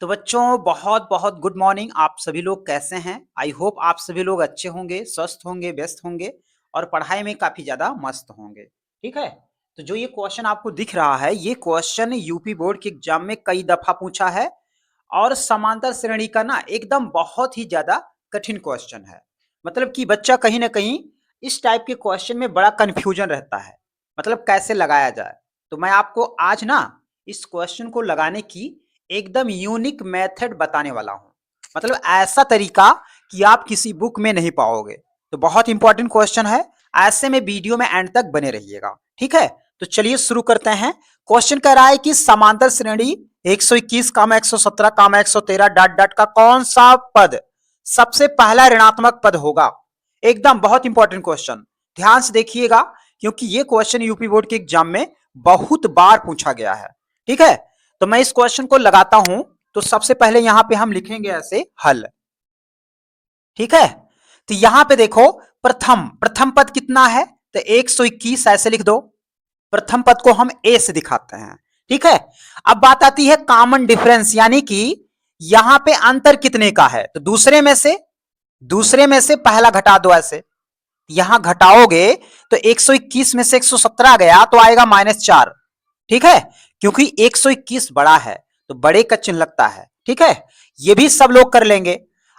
तो बच्चों बहुत बहुत गुड मॉर्निंग। आप सभी लोग कैसे हैं? आई होप आप सभी लोग अच्छे होंगे, स्वस्थ होंगे, व्यस्त होंगे और पढ़ाई में काफी ज्यादा मस्त होंगे। ठीक है। तो जो ये क्वेश्चन आपको दिख रहा है, ये क्वेश्चन यूपी बोर्ड के एग्जाम में कई दफा पूछा है और समांतर श्रेणी का ना एकदम बहुत ही ज्यादा कठिन क्वेश्चन है। मतलब कि बच्चा कहीं ना कहीं इस टाइप के क्वेश्चन में बड़ा कंफ्यूजन रहता है, मतलब कैसे लगाया जाए। तो मैं आपको आज ना इस क्वेश्चन को लगाने की एकदम यूनिक मेथड बताने वाला हूं। मतलब ऐसा तरीका कि आप किसी बुक में नहीं पाओगे। तो बहुत इंपॉर्टेंट क्वेश्चन है, ऐसे में वीडियो में एंड तक बने रहिएगा। ठीक है। तो चलिए शुरू करते हैं। क्वेश्चन कह रहा है कि समांतर श्रेणी 121 कामा 117 कामा 113 डॉट डॉट का कौन सा पद सबसे पहला ऋणात्मक पद होगा। एकदम बहुत इंपॉर्टेंट क्वेश्चन, ध्यान से देखिएगा क्योंकि ये क्वेश्चन यूपी बोर्ड के एग्जाम में बहुत बार पूछा गया है। ठीक है। तो मैं इस क्वेश्चन को लगाता हूं। तो सबसे पहले यहां पे हम लिखेंगे ऐसे हल। ठीक है। तो यहां पे देखो, प्रथम प्रथम पद कितना है? तो 121 ऐसे लिख दो। प्रथम पद को हम ए से दिखाते हैं। ठीक है। अब बात आती है कॉमन डिफरेंस, यानी कि यहां पे अंतर कितने का है। तो दूसरे में से पहला घटा दो ऐसे। यहां घटाओगे तो 121 में से 117 गया तो आएगा -4। ठीक है। क्योंकि 121 बड़ा है तो बड़े का चिन्ह लगता है। ठीक है। ये भी सब लोग कर लेंगे।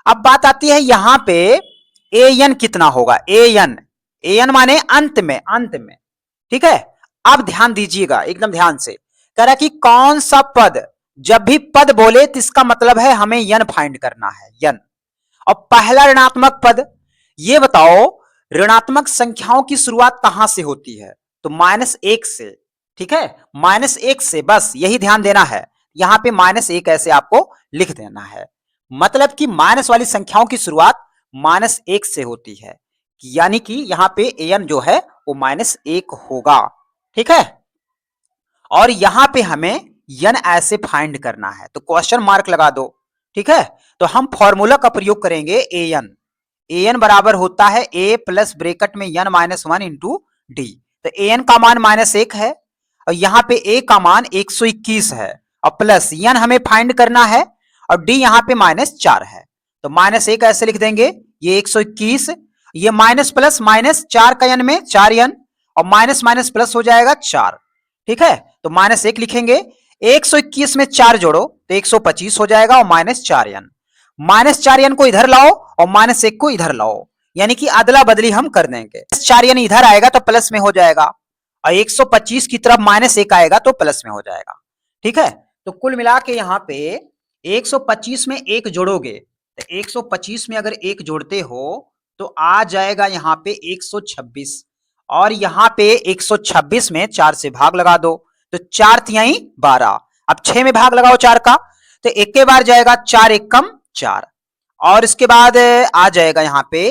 अब बात आती है यहां पे एन कितना होगा। एन एन माने अंत में। ठीक है। अब ध्यान दीजिएगा, एकदम ध्यान से। कह रहा कि कौन सा पद, जब भी पद बोले तो इसका मतलब है हमें यन फाइंड करना है, यन। और पहला ऋणात्मक पद, ये बताओ ऋणात्मक संख्याओं की शुरुआत कहां से होती है। तो -1 से। ठीक है। -1 से, बस यही ध्यान देना है। यहां पे -1 ऐसे आपको लिख देना है। मतलब कि माइनस वाली संख्याओं की शुरुआत -1 से होती है, यानी कि यहां पे एन जो है वो -1 होगा। ठीक है। और यहां पे हमें यन ऐसे फाइंड करना है, तो क्वेश्चन मार्क लगा दो। ठीक है। तो हम फॉर्मूला का प्रयोग करेंगे एन बराबर होता है ए प्लस ब्रेकेट में n -1 इंटू डी। तो एन का मान -1 है और यहां पे ए का मान 121 है और प्लस n हमें फाइंड करना है और डी यहां पे -4 है। तो -1 ऐसे लिख देंगे, ये 121, ये माइनस प्लस -4 का n में 4n और माइनस माइनस प्लस हो जाएगा 4। ठीक है। तो -1 लिखेंगे, 121 में 4 जोड़ो तो 125 हो जाएगा और -4n। -4n को इधर लाओ और -1 को इधर लाओ, यानी कि अदला बदली हम कर देंगे। 4n इधर आएगा तो प्लस में हो जाएगा और 125 की तरफ -1 आएगा तो प्लस में हो जाएगा। ठीक है। तो कुल मिला के यहां पे 125 में 1 जोड़ोगे तो 125 में अगर 1 जोड़ते हो तो आ जाएगा यहां पे 126 और यहां पे 126 में 4 से भाग लगा दो तो 4 तिहाई 12। अब 6 में भाग लगाओ 4 का तो एक के बार जाएगा 4 एक कम 4 और इसके बाद आ जाएगा यहां पे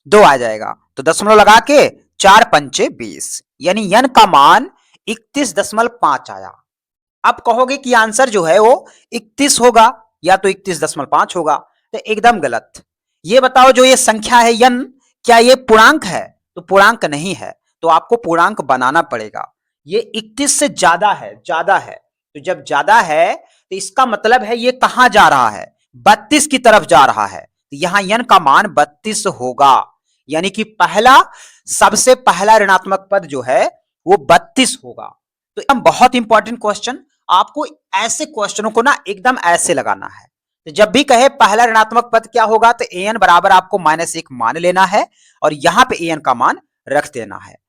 2 आ जाएगा। तो दशमलव लगा के 4 पंचे 20, यानी n का मान 31.5 आया। अब कहोगे कि आंसर जो है वो 31 होगा या तो 31.5 होगा, तो एकदम गलत। ये बताओ जो ये संख्या है n, क्या ये पूर्णांक है? तो पूर्णांक नहीं है, तो आपको पूर्णांक बनाना पड़ेगा। ये 31 से ज्यादा है, ज्यादा है। तो जब ज्यादा है तो इसका मतलब है ये कहां जा रहा है, 32 की तरफ जा रहा है। तो यहां n का मान 32 होगा, यानी कि सबसे पहला ऋणात्मक पद जो है वो 32 होगा। तो एकदम बहुत इंपॉर्टेंट क्वेश्चन, आपको ऐसे क्वेश्चनों को ना एकदम ऐसे लगाना है। तो जब भी कहे पहला ऋणात्मक पद क्या होगा तो an बराबर आपको -1 मान लेना है और यहां पे an का मान रख देना है।